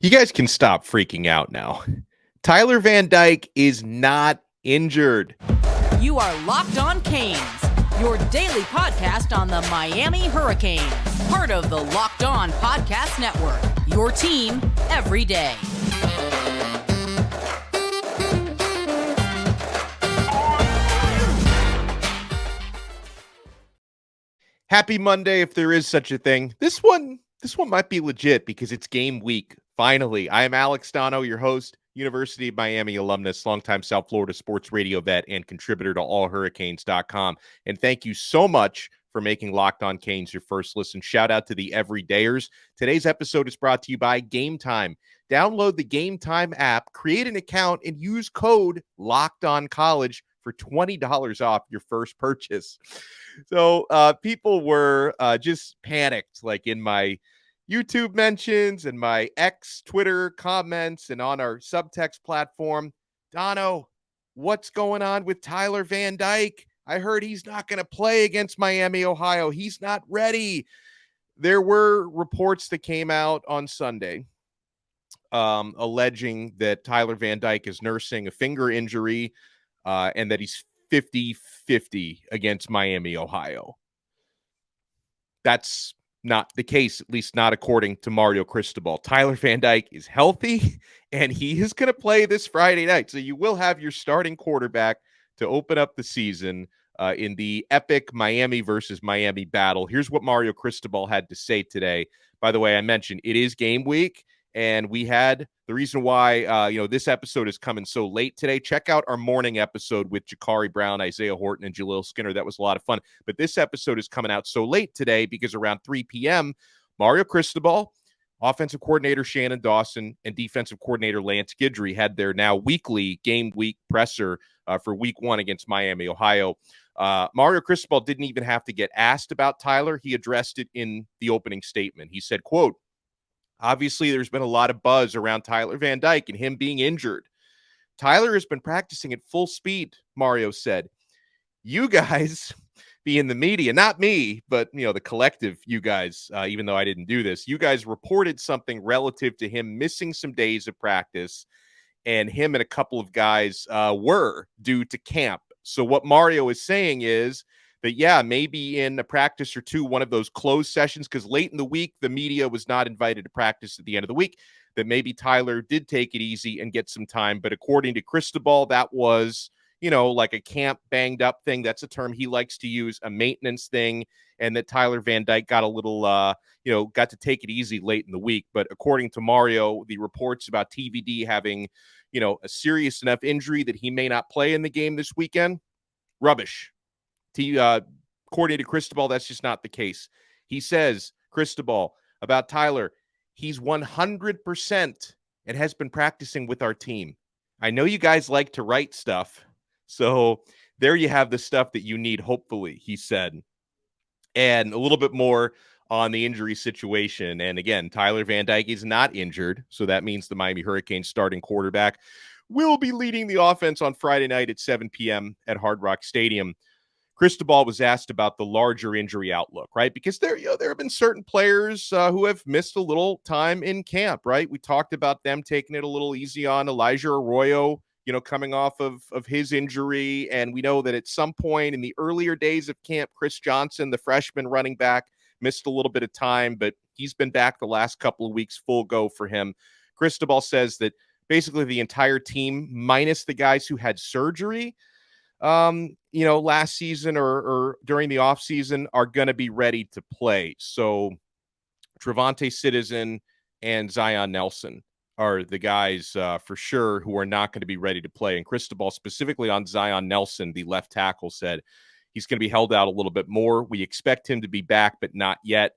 You guys can stop freaking out now. Tyler Van Dyke is not injured. You are Locked On Canes, your daily podcast on the Miami Hurricanes. Part of the Locked On Podcast Network, your team every day. Happy Monday, if there is such a thing. This one might be legit because it's game week. Finally, I am Alex Donno, your host, University of Miami alumnus, longtime South Florida sports radio vet, and contributor to allhurricanes.com. And thank you so much for making Locked On Canes your first listen. Shout out to the everydayers. Today's episode is brought to you by Game Time. Download the Game Time app, create an account, and use code LOCKEDONCollege for $20 off your first purchase. So people were just panicked, like in my YouTube mentions and my X Twitter comments and on our subtext platform. Donno, what's going on with Tyler Van Dyke? I heard he's not going to play against Miami, Ohio. He's not ready. There were reports that came out on Sunday alleging that Tyler Van Dyke is nursing a finger injury and that he's 50-50 against Miami, Ohio. That's not the case, at least not according to Mario Cristobal. Tyler Van Dyke is healthy, and he is going to play this Friday night. So you will have your starting quarterback to open up the season in the epic Miami versus Miami battle. Here's what Mario Cristobal had to say today. By the way, I mentioned it is game week, and we had the reason why, this episode is coming so late today. Check out our morning episode with Jakari Brown, Isaiah Horton, and Jaleel Skinner. That was a lot of fun. But this episode is coming out so late today because around 3 p.m., Mario Cristobal, offensive coordinator Shannon Dawson, and defensive coordinator Lance Guidry had their now weekly game week presser for week one against Miami, Ohio. Mario Cristobal didn't even have to get asked about Tyler. He addressed it in the opening statement. He said, quote, "Obviously, there's been a lot of buzz around Tyler Van Dyke and him being injured. Tyler has been practicing at full speed," Mario said. "You guys, being the media, not me, but, the collective, you guys, even though I didn't do this, you guys reported something relative to him missing some days of practice, and him and a couple of guys were due to camp. So what Mario is saying is that, yeah, maybe in a practice or two, one of those closed sessions, because late in the week, the media was not invited to practice at the end of the week, that maybe Tyler did take it easy and get some time. But according to Cristobal, that was, like a camp banged up thing. That's a term he likes to use, a maintenance thing, and that Tyler Van Dyke got a little, got to take it easy late in the week. But according to Mario, the reports about TVD having, a serious enough injury that he may not play in the game this weekend, rubbish. According to Cristobal, that's just not the case. He says, Cristobal, about Tyler, he's 100% and has been practicing with our team. I know you guys like to write stuff, so there you have the stuff that you need, hopefully, he said. And a little bit more on the injury situation. And again, Tyler Van Dyke is not injured, so that means the Miami Hurricanes starting quarterback will be leading the offense on Friday night at 7 p.m. at Hard Rock Stadium. Cristobal was asked about the larger injury outlook, right? Because there have been certain players who have missed a little time in camp, right? We talked about them taking it a little easy on Elijah Arroyo, coming off of his injury. And we know that at some point in the earlier days of camp, Chris Johnson, the freshman running back, missed a little bit of time, but he's been back the last couple of weeks, full go for him. Cristobal says that basically the entire team, minus the guys who had surgery, last season or during the offseason, are going to be ready to play. So Trevante Citizen and Zion Nelson are the guys for sure who are not going to be ready to play. And Cristobal, specifically on Zion Nelson, the left tackle, said he's going to be held out a little bit more. We expect him to be back, but not yet.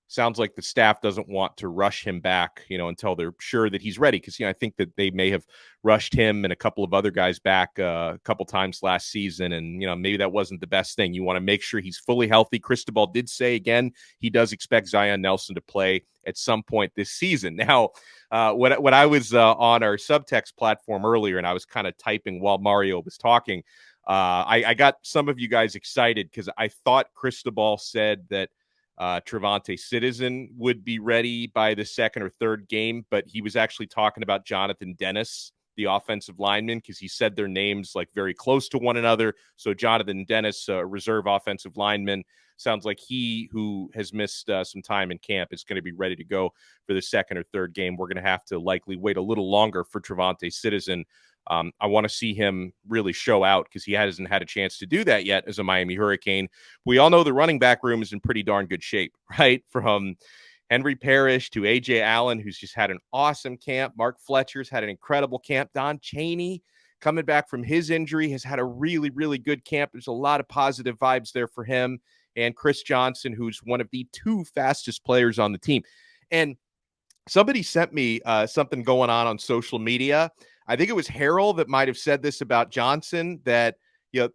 Sounds like the staff doesn't want to rush him back, until they're sure that he's ready. Because, I think that they may have rushed him and a couple of other guys back a couple times last season. And, maybe that wasn't the best thing. You want to make sure he's fully healthy. Cristobal did say, again, he does expect Zion Nelson to play at some point this season. Now, when I was on our subtext platform earlier and I was kind of typing while Mario was talking, I got some of you guys excited because I thought Cristobal said that Trevante Citizen would be ready by the second or third game, but he was actually talking about Jonathan Dennis, the offensive lineman, because he said their names like very close to one another. So Jonathan Dennis, reserve offensive lineman, sounds like he, who has missed some time in camp, is going to be ready to go for the second or third game. We're going to have to likely wait a little longer for Trevante Citizen. I want to see him really show out because he hasn't had a chance to do that yet as a Miami Hurricane. We all know the running back room is in pretty darn good shape, right? From Henry Parrish to A.J. Allen, who's just had an awesome camp. Mark Fletcher's had an incredible camp. Don Chaney, coming back from his injury, has had a really, really good camp. There's a lot of positive vibes there for him. And Chris Johnson, who's one of the two fastest players on the team. And somebody sent me something going on social media. I think it was Harold that might have said this about Johnson, that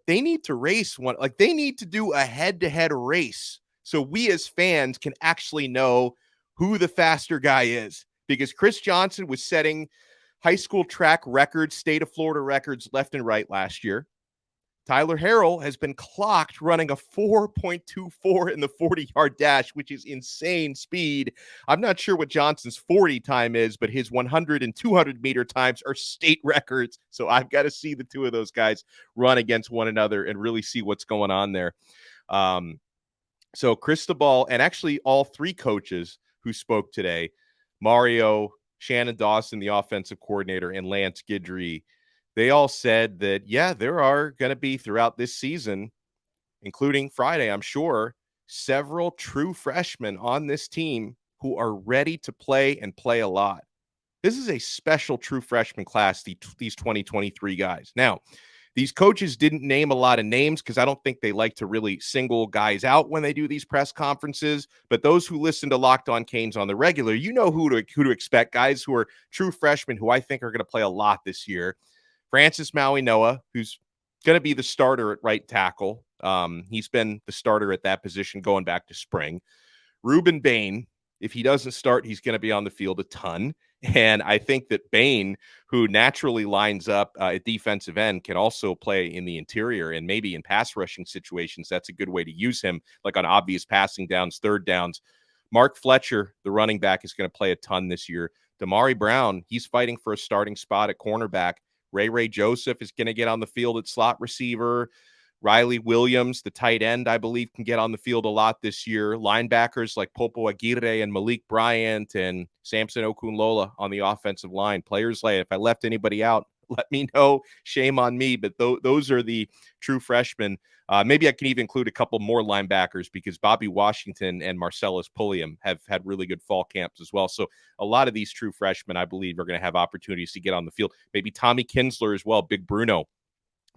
they need to race one, like they need to do a head-to-head race so we as fans can actually know who the faster guy is. Because Chris Johnson was setting high school track records, state of Florida records left and right last year. Tyler Harrell has been clocked running a 4.24 in the 40-yard dash, which is insane speed. I'm not sure what Johnson's 40 time is, but his 100 and 200-meter times are state records. So I've got to see the two of those guys run against one another and really see what's going on there. So Cristobal, and actually all three coaches who spoke today, Mario, Shannon Dawson, the offensive coordinator, and Lance Guidry, they all said that, yeah, there are going to be throughout this season, including Friday, I'm sure, several true freshmen on this team who are ready to play and play a lot. This is a special true freshman class, these 2023 guys. Now, these coaches didn't name a lot of names because I don't think they like to really single guys out when they do these press conferences. But those who listen to Locked On Canes on the regular, you know who to expect, guys who are true freshmen who I think are going to play a lot this year. Francis Maui-Noa, who's going to be the starter at right tackle. He's been the starter at that position going back to spring. Ruben Bain, if he doesn't start, he's going to be on the field a ton. And I think that Bain, who naturally lines up at defensive end, can also play in the interior and maybe in pass rushing situations. That's a good way to use him, like on obvious passing downs, third downs. Mark Fletcher, the running back, is going to play a ton this year. Damari Brown, he's fighting for a starting spot at cornerback. Ray Joseph is going to get on the field at slot receiver. Riley Williams, the tight end, I believe, can get on the field a lot this year. Linebackers like Popo Aguirre and Malik Bryant and Samson Okunlola on the offensive line. Players like, if I left anybody out, let me know. Shame on me, but those are the true freshmen. Maybe I can even include a couple more linebackers because Bobby Washington and Marcellus Pulliam have had really good fall camps as well. So a lot of these true freshmen, I believe, are going to have opportunities to get on the field. Maybe Tommy Kinsler as well, Big Bruno,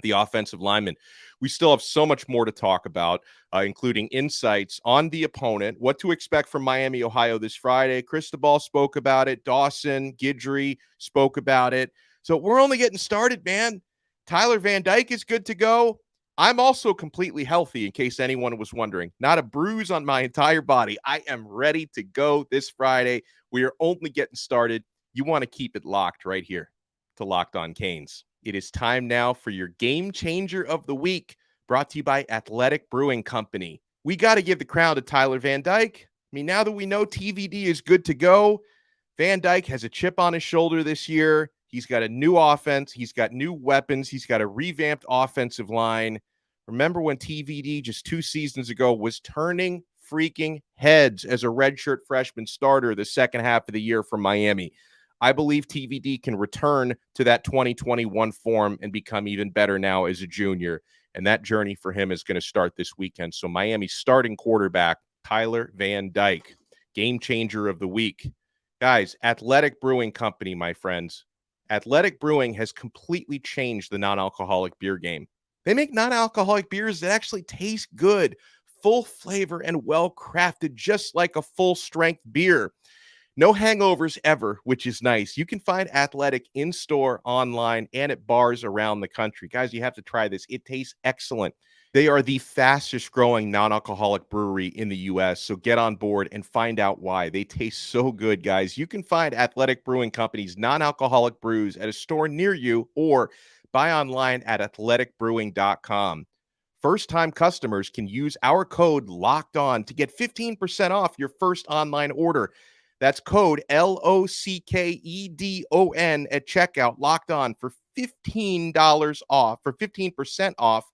the offensive lineman. We still have so much more to talk about, including insights on the opponent, what to expect from Miami, Ohio this Friday. Cristobal spoke about it. Dawson, Guidry spoke about it. So we're only getting started, man. Tyler Van Dyke is good to go. I'm also completely healthy, in case anyone was wondering. Not a bruise on my entire body. I am ready to go this Friday. We are only getting started. You want to keep it locked right here to Locked On Canes. It is time now for your Game Changer of the Week, brought to you by Athletic Brewing Company. We got to give the crown to Tyler Van Dyke. I mean, now that we know TVD is good to go, Van Dyke has a chip on his shoulder this year. He's got a new offense. He's got new weapons. He's got a revamped offensive line. Remember when TVD just 2 seasons ago was turning freaking heads as a redshirt freshman starter the second half of the year from Miami? I believe TVD can return to that 2021 form and become even better now as a junior. And that journey for him is going to start this weekend. So Miami's starting quarterback, Tyler Van Dyke, game changer of the week. Guys, Athletic Brewing Company, my friends. Athletic Brewing has completely changed the non-alcoholic beer game. They make non-alcoholic beers that actually taste good, full flavor, and well-crafted, just like a full-strength beer. No hangovers ever, which is nice. You can find Athletic in-store, online, and at bars around the country. Guys, you have to try this. It tastes excellent. They are the fastest growing non-alcoholic brewery in the U.S., so get on board and find out why. They taste so good, guys. You can find Athletic Brewing Company's non-alcoholic brews at a store near you or buy online at athleticbrewing.com. First-time customers can use our code Locked On to get 15% off your first online order. That's code LOCKEDON at checkout, Locked On, for $15 off, for 15% off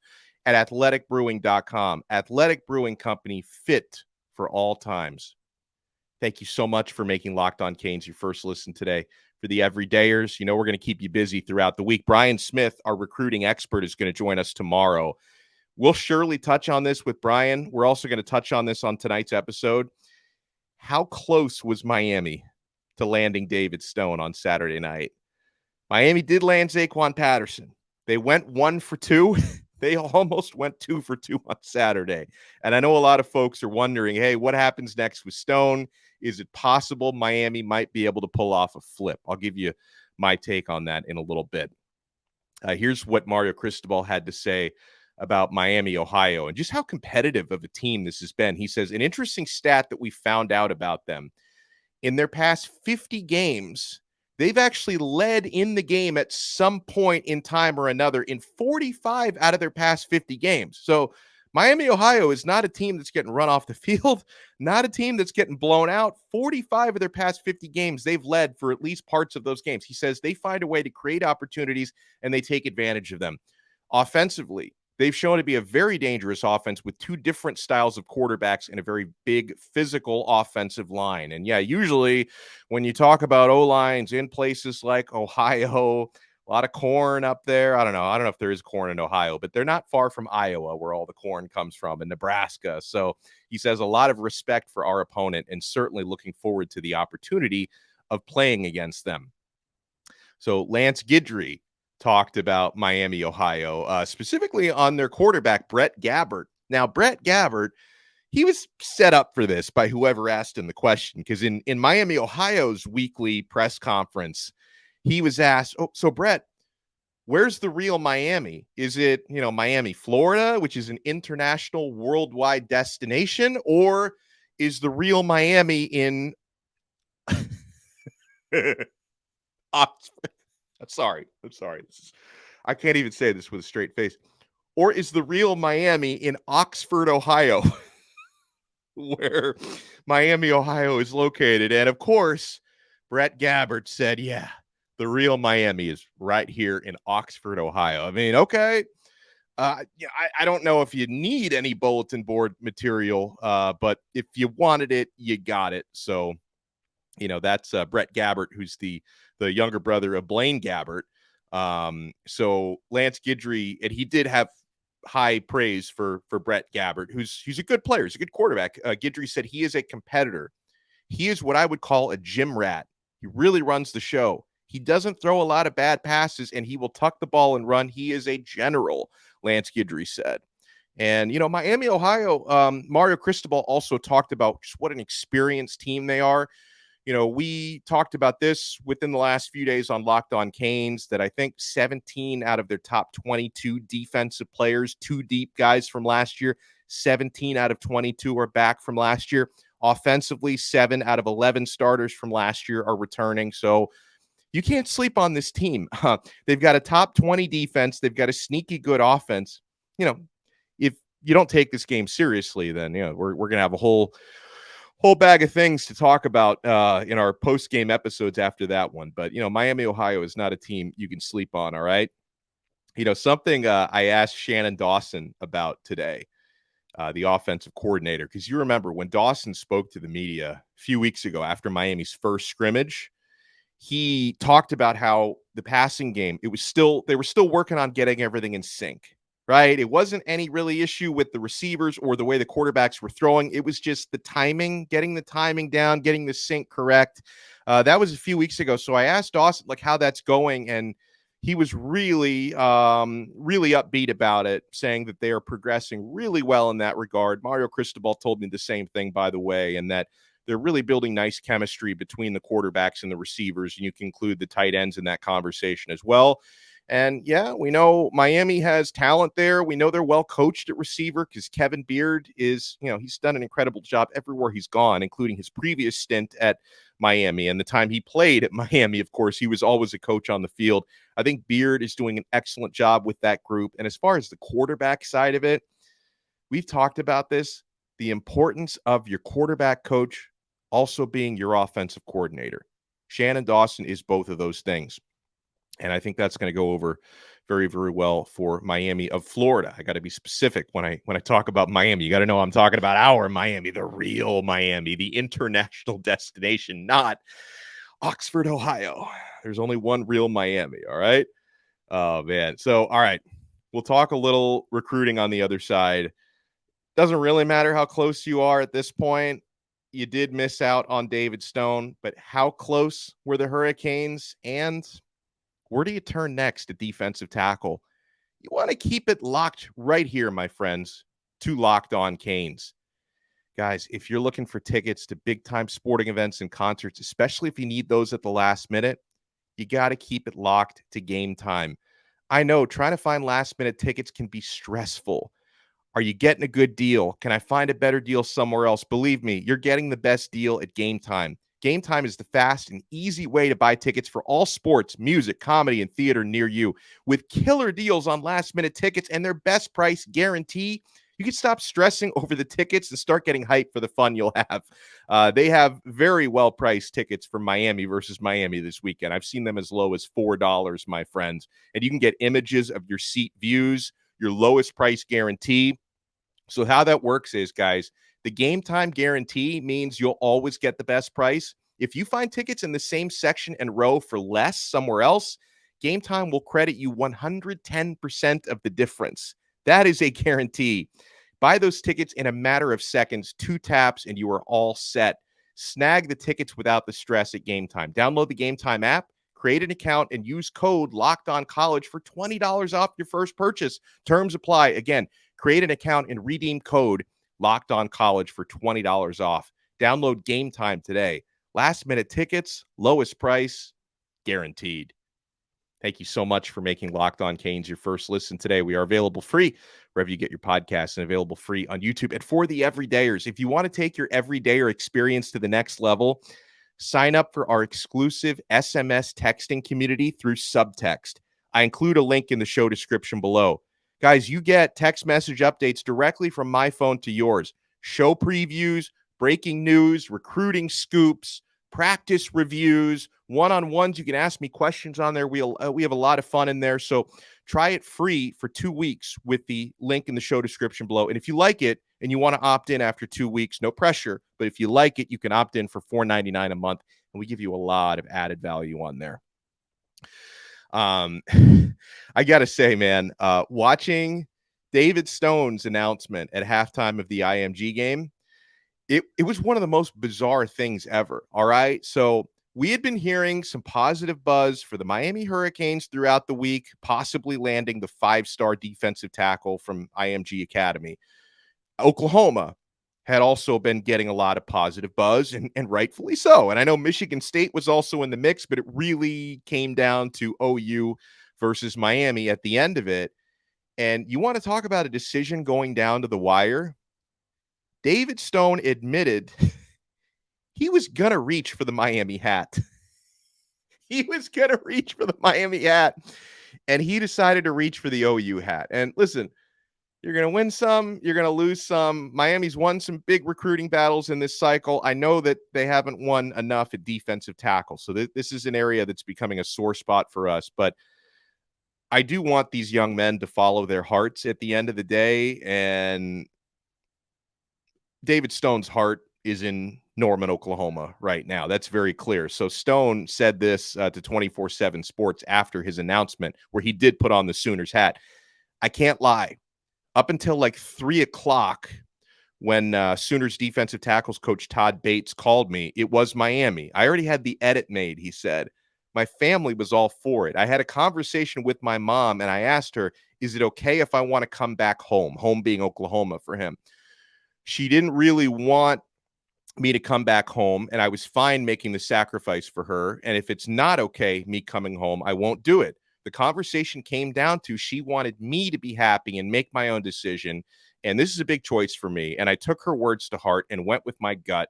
at athleticbrewing.com. Athletic Brewing Company, fit for all times. Thank you so much for making Locked On Canes your first listen today. For the everydayers, we're going to keep you busy throughout the week. Brian Smith, our recruiting expert, is going to join us tomorrow. We'll surely touch on this with Brian. We're also going to touch on this on tonight's episode. How close was Miami to landing David Stone on Saturday night? Miami did land Zaquan Patterson. They went 1 for 2. They almost went 2 for 2 on Saturday. And I know a lot of folks are wondering, hey, what happens next with Stone? Is it possible Miami might be able to pull off a flip? I'll give you my take on that in a little bit. Here's what Mario Cristobal had to say about Miami, Ohio, and just how competitive of a team this has been. He says, an interesting stat that we found out about them. In their past 50 games, they've actually led in the game at some point in time or another in 45 out of their past 50 games. So Miami, Ohio is not a team that's getting run off the field, not a team that's getting blown out. 45 of their past 50 games, they've led for at least parts of those games. He says they find a way to create opportunities and they take advantage of them. Offensively, they've shown to be a very dangerous offense with two different styles of quarterbacks and a very big physical offensive line. And yeah, usually when you talk about O-lines in places like Ohio, a lot of corn up there. I don't know if there is corn in Ohio, but they're not far from Iowa, where all the corn comes from, and Nebraska. So he says a lot of respect for our opponent and certainly looking forward to the opportunity of playing against them. So Lance Guidry talked about Miami, Ohio, specifically on their quarterback, Brett Gabbert. Now, Brett Gabbert, he was set up for this by whoever asked him the question, because in Miami, Ohio's weekly press conference, he was asked, so Brett, where's the real Miami? Is it, Miami, Florida, which is an international worldwide destination, or is the real Miami in Oxford? I'm sorry. I can't even say this with a straight face. Or is the real Miami in Oxford, Ohio, where Miami, Ohio is located? And of course, Brett Gabbert said, yeah, the real Miami is right here in Oxford, Ohio. I mean, okay. I don't know if you need any bulletin board material, but if you wanted it, you got it. So, that's Brett Gabbert, who's the younger brother of Blaine Gabbert. So Lance Guidry, and he did have high praise for Brett Gabbert, he's a good player. He's a good quarterback. Guidry said he is a competitor. He is what I would call a gym rat. He really runs the show. He doesn't throw a lot of bad passes, and he will tuck the ball and run. He is a general, Lance Guidry said. And, Miami, Ohio, Mario Cristobal also talked about just what an experienced team they are. We talked about this within the last few days on Locked On Canes, that I think 17 out of their top 22 defensive players, two deep guys from last year, 17 out of 22 are back from last year. Offensively, 7 out of 11 starters from last year are returning. So you can't sleep on this team. They've got a top 20 defense. They've got a sneaky good offense. If you don't take this game seriously, then, we're going to have a whole bag of things to talk about in our post-game episodes after that one. But, Miami, Ohio is not a team you can sleep on, all right? Something I asked Shannon Dawson about today, the offensive coordinator, because you remember when Dawson spoke to the media a few weeks ago after Miami's first scrimmage, he talked about how the passing game, they were still working on getting everything in sync. Right? It wasn't any really issue with the receivers or the way the quarterbacks were throwing. It was just the timing, getting the timing down, getting the sync correct. That was a few weeks ago. So I asked Dawson how that's going, and he was really upbeat about it, saying that they are progressing really well in that regard. Mario Cristobal told me the same thing, by the way, and that they're really building nice chemistry between the quarterbacks and the receivers, and you can include the tight ends in that conversation as well. And yeah, we know Miami has talent there. We know they're well coached at receiver because Kevin Beard is, he's done an incredible job everywhere he's gone, including his previous stint at Miami. And the time he played at Miami, of course, he was always a coach on the field. I think Beard is doing an excellent job with that group. And as far as the quarterback side of it, we've talked about this, the importance of your quarterback coach also being your offensive coordinator. Shannon Dawson is both of those things. And I think that's going to go over very, very well for Miami of Florida. I got to be specific when I talk about Miami. You got to know I'm talking about our Miami, the real Miami, the international destination, not Oxford, Ohio. There's only one real Miami, all right? Oh, man. So, all right, we'll talk a little recruiting on the other side. Doesn't really matter how close you are at this point. You did miss out on David Stone, but how close were the Hurricanes? And where do you turn next at defensive tackle? You want to keep it locked right here, my friends, to Locked On Canes. Guys, if you're looking for tickets to big-time sporting events and concerts, especially if you need those at the last minute, you got to keep it locked to Game Time. I know trying to find last-minute tickets can be stressful. Are you getting a good deal? Can I find a better deal somewhere else? Believe me, you're getting the best deal at Game Time. Game Time is the fast and easy way to buy tickets for all sports, music, comedy, and theater near you. With killer deals on last-minute tickets and their best price guarantee, you can stop stressing over the tickets and start getting hyped for the fun you'll have. They have very well-priced tickets for Miami versus Miami this weekend. I've seen them as low as $4, my friends. And you can get images of your seat views, your lowest price guarantee. So how that works is, guys, the Game Time guarantee means you'll always get the best price. If you find tickets in the same section and row for less somewhere else, Game Time will credit you 110% of the difference. That is a guarantee. Buy those tickets in a matter of seconds, 2 taps, and you are all set. Snag the tickets without the stress at Game Time. Download the Game Time app, create an account, and use code LOCKEDONCollege for $20 off your first purchase. Terms apply. Again, create an account and redeem code LOCKEDONCollege for $20 off. Download Game Time today. Last-minute tickets, lowest price, guaranteed. Thank you so much for making Locked On Canes your first listen today. We are available free wherever you get your podcasts and available free on YouTube. And for the everydayers, if you want to take your everydayer experience to the next level, sign up for our exclusive SMS texting community through Subtext. I include a link in the show description below. Guys, you get text message updates directly from my phone to yours. Show previews, breaking news, recruiting scoops, practice reviews, one-on-ones. You can ask me questions on there. We have a lot of fun in there. So try it free for 2 weeks with the link in the show description below. And if you like it and you want to opt in after 2 weeks, no pressure. But if you like it, you can opt in for $4.99 a month. And we give you a lot of added value on there. I got to say, man, watching David Stone's announcement at halftime of the IMG game, it was one of the most bizarre things ever. All right. So we had been hearing some positive buzz for the Miami Hurricanes throughout the week, possibly landing the 5-star defensive tackle from IMG Academy. Oklahoma had also been getting a lot of positive buzz, and rightfully so. And I know Michigan State was also in the mix, but it really came down to OU versus Miami at the end of it. And you want to talk about a decision going down to the wire? David Stone admitted he was going to reach for the Miami hat. He was going to reach for the Miami hat, and he decided to reach for the OU hat. And listen, you're going to win some, you're going to lose some. Miami's won some big recruiting battles in this cycle. I know that they haven't won enough at defensive tackle, so this is an area that's becoming a sore spot for us. But I do want these young men to follow their hearts at the end of the day, and David Stone's heart is in Norman, Oklahoma right now. That's very clear. So Stone said this to 24/7 Sports after his announcement, where he did put on the Sooners hat. I can't lie. Up until like 3 o'clock, when Sooners defensive tackles coach Todd Bates called me, it was Miami. I already had the edit made, he said. My family was all for it. I had a conversation with my mom, and I asked her, is it okay if I want to come back home? Home being Oklahoma for him. She didn't really want me to come back home, and I was fine making the sacrifice for her. And if it's not okay, me coming home, I won't do it. The conversation came down to she wanted me to be happy and make my own decision. And this is a big choice for me. And I took her words to heart and went with my gut.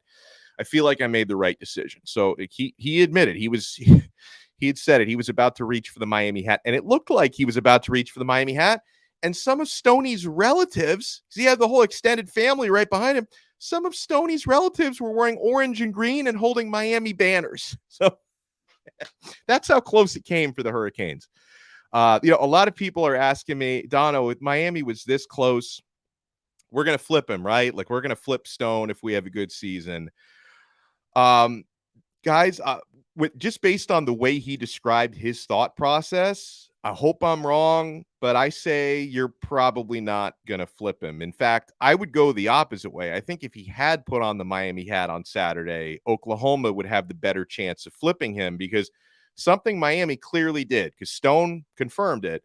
I feel like I made the right decision. So he admitted he had said it. He was about to reach for the Miami hat, and it looked like he was about to reach for the Miami hat. And some of Stoney's relatives, because he had the whole extended family right behind him, some of Stoney's relatives were wearing orange and green and holding Miami banners. So that's how close it came for the Hurricanes. A lot of people are asking me, Donno, if Miami was this close, we're going to flip him, right? Like, we're going to flip Stone if we have a good season. Guys, just based on the way he described his thought process, I hope I'm wrong, but I say you're probably not going to flip him. In fact, I would go the opposite way. I think if he had put on the Miami hat on Saturday, Oklahoma would have the better chance of flipping him, because something Miami clearly did, because Stone confirmed it,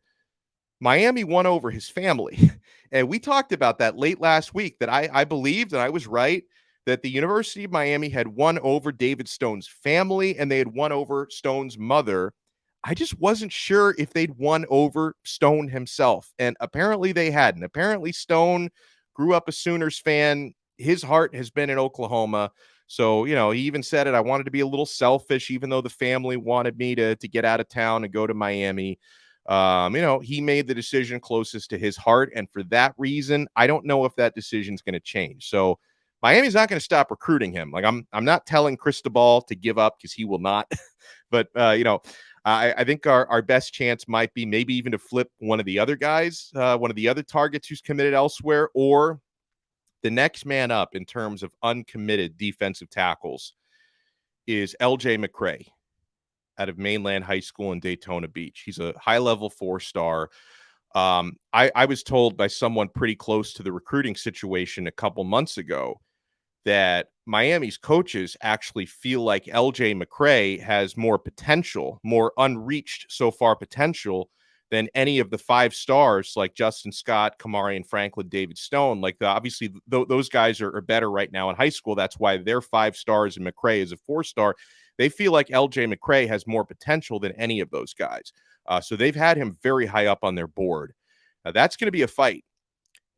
Miami won over his family. And we talked about that late last week, that I believed, and I was right, that the University of Miami had won over David Stone's family and they had won over Stone's mother. I just wasn't sure if they'd won over Stone himself. And apparently they hadn't. Apparently Stone grew up a Sooners fan. His heart has been in Oklahoma. So, he even said it. I wanted to be a little selfish, even though the family wanted me to get out of town and go to Miami. He made the decision closest to his heart. And for that reason, I don't know if that decision's going to change. So Miami's not going to stop recruiting him. Like, I'm not telling Cristobal to give up, because he will not. But, I think our best chance might be maybe even to flip one of the other guys, one of the other targets who's committed elsewhere, or the next man up in terms of uncommitted defensive tackles is LJ McCray out of Mainland High School in Daytona Beach. He's a high-level 4-star. I was told by someone pretty close to the recruiting situation a couple months ago that Miami's coaches actually feel like LJ McCray has more potential, more unreached so far potential than any of the 5 stars like Justin Scott, Kamari and Franklin, David Stone. Like, obviously those guys are better right now in high school. That's why they're 5 stars and McCray is a 4-star. They feel like LJ McCray has more potential than any of those guys. So they've had him very high up on their board. That's going to be a fight.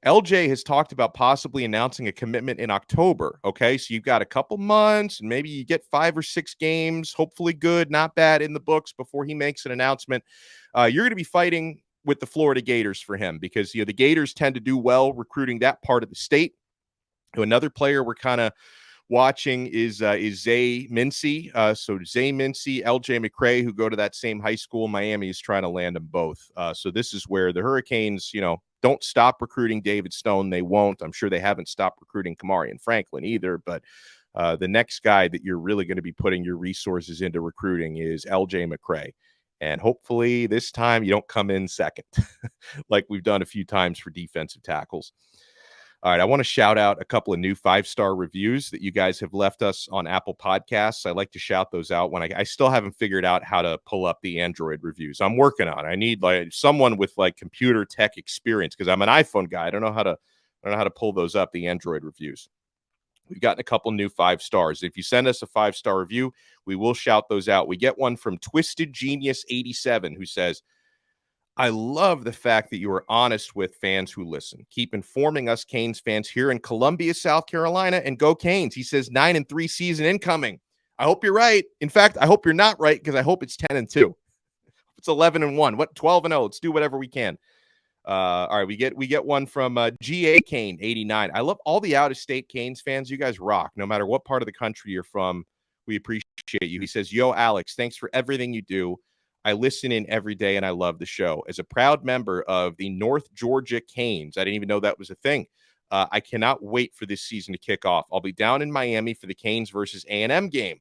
LJ has talked about possibly announcing a commitment in October. Okay, so you've got a couple months, and maybe you get 5 or 6 games, hopefully good, not bad, in the books before he makes an announcement. You're going to be fighting with the Florida Gators for him, because the Gators tend to do well recruiting that part of the state. Another player we're kind of watching is Zay Mincy. So Zay Mincy, LJ McCray, who go to that same high school. Miami is trying to land them both. So this is where the Hurricanes, don't stop recruiting David Stone. They won't. I'm sure they haven't stopped recruiting Kamari and Franklin either. But the next guy that you're really going to be putting your resources into recruiting is LJ McCray. And hopefully this time you don't come in second like we've done a few times for defensive tackles. All right, I want to shout out a couple of new 5-star reviews that you guys have left us on Apple Podcasts. I like to shout those out when I still haven't figured out how to pull up the Android reviews. I'm working on it. I need someone with computer tech experience, because I'm an iPhone guy. I don't know how to pull those up, the Android reviews. We've gotten a couple new 5 stars. If you send us a 5-star review, we will shout those out. We get one from Twisted Genius 87, who says, I love the fact that you are honest with fans who listen. Keep informing us Canes fans here in Columbia, South Carolina, and go Canes. He says 9-3 season incoming. I hope you're right. In fact, I hope you're not right, because I hope it's 10-2. It's 11-1. What 12-0? Let's do whatever we can. All right, we get one from GA Kane 89. I love all the out-of-state Canes fans. You guys rock. No matter what part of the country you're from, we appreciate you. He says, yo, Alex, thanks for everything you do. I listen in every day, and I love the show. As a proud member of the North Georgia Canes, I didn't even know that was a thing. I cannot wait for this season to kick off. I'll be down in Miami for the Canes versus A&M game.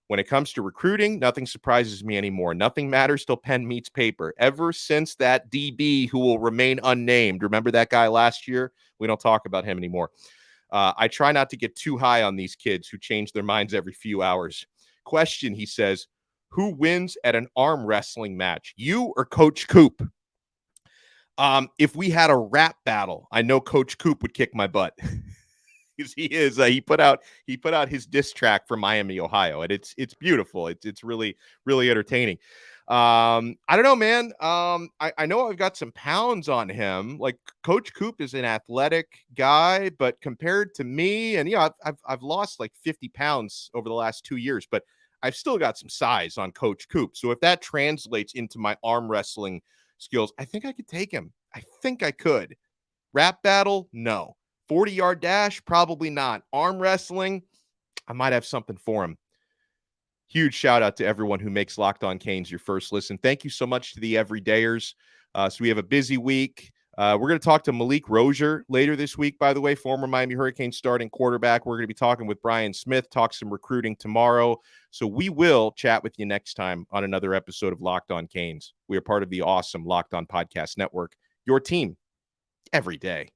When it comes to recruiting, nothing surprises me anymore. Nothing matters till pen meets paper. Ever since that DB who will remain unnamed, remember that guy last year? We don't talk about him anymore. I try not to get too high on these kids who change their minds every few hours. Question, he says, who wins at an arm wrestling match, you or Coach Coop? If we had a rap battle, I know Coach Coop would kick my butt. Because he put out his diss track for Miami, Ohio, and it's beautiful. It's really, really entertaining. I don't know, man. I know I've got some pounds on him. Like, Coach Coop is an athletic guy, but compared to me, and I've lost 50 pounds over the last 2 years, but I've still got some size on Coach Coop. So if that translates into my arm wrestling skills, I think I could take him. I think I could. Rap battle? No. 40-yard dash? Probably not. Arm wrestling? I might have something for him. Huge shout out to everyone who makes Locked On Canes your first listen. Thank you so much to the everydayers. So we have a busy week. We're going to talk to Malik Rozier later this week, by the way, former Miami Hurricanes starting quarterback. We're going to be talking with Brian Smith, talk some recruiting tomorrow. So we will chat with you next time on another episode of Locked On Canes. We are part of the awesome Locked On Podcast Network, your team every day.